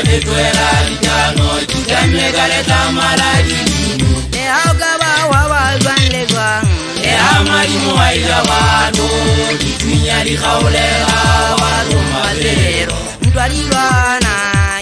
fetoela dikano Dikame kaleta maladini Le haukaba wabazwan legwang Le hamadimu waija wado Ditunya dikaulela wado madero Ntwalilwana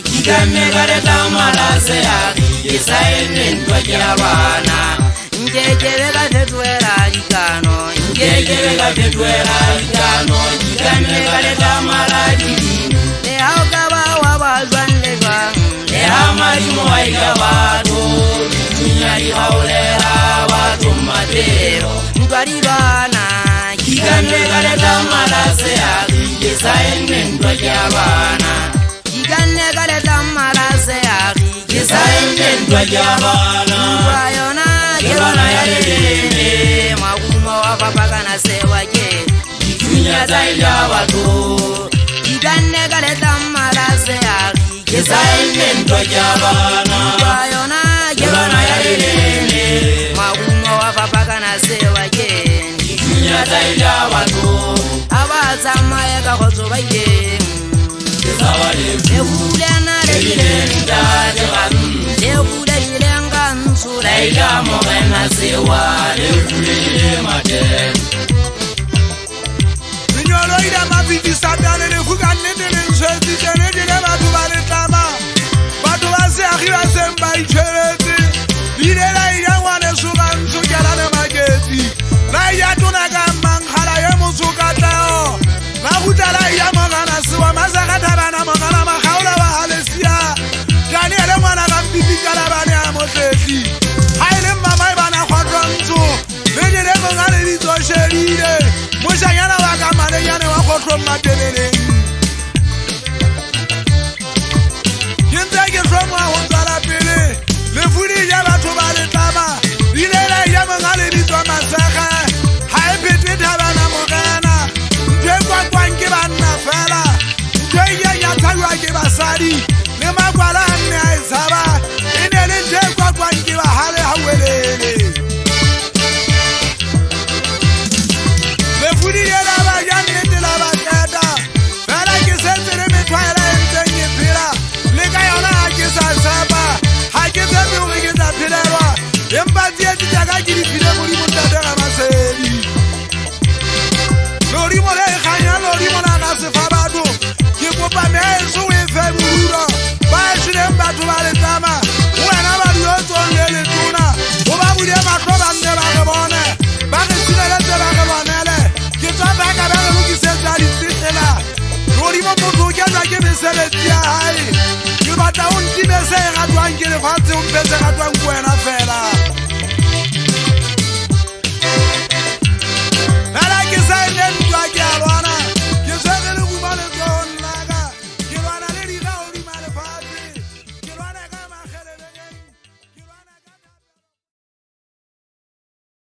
Dikame kaleta malasea Yesaene ntwajarwana Njejebeka fetoela dikano Njejebeka fetoela dikano Dikame kaleta maladini Le haukaba wabazwan legwang Le hamadimu waija wado Ditunya dikaulela wado madero Ntwalilwana Dikame kaleta malasea Yesaene ntwajarwana Jigane kaleta marasea Yesaene ntwajarwana Wayona Kebana ya lelele Magumo wafapaka na sewa je Ditunya zaija wado Jigane kaleta marasea Yesaene ntwajarwana Wayona Kebana ya lelele Magumo wafapaka na sewa je Ditunya zaija wado Abazama eka kozo baye Lekulena Evidenta jegan Lekule ilenga nsura Laila morena sewa Lekule mate Signolo ida mavidi satane ne fugane ne nswezi tene ne batu bale tama Batu base akira semba ichereti Ilela ida wane suga nsukela ne mageti Na iya tunaga mankhala ye musukatao Na kutala iya mogana siwa mazakata bana mogana makhaula wa halesia Jani ele mwana kambiti kalabani amoteti Haile mama ibana kwa tontu Vejele mongane lizo sheride Musha yana wakamane yane wakotro matenene Yinteke tromwa honzala pele Lefuni yaba tubale tama Ilela yama ngale lizo masaka Hae pete tabana mogana Mjekwa kwa nkibana fela Mjeye yatawa kibasari Nema kwa la ane aizaba Inele mjekwa kwa nkiba hale hawelele Lefuni yela bagane tila bagada Fela kisentere mitwaila entenye pila Lika yona hakisa saba Hakisa miungikisa pilewa Yembati ya jitaka jiri pile muri mutadega maseli Lorimo le khanya lorimo na kase fabado Ke kopa meso we feburo Ba shire mbatu bale tama Wena ba yo tonele tuna O ba buri ma ko ba ne ba bone Ba ke sinele te ba bonele Ke to ba ka ba lu ki se dali titela Lorimo mo ya za ke mesele dia hai Ke ba ta un ki mese ga twa ngile fa tse un pese ga twa ngwena fela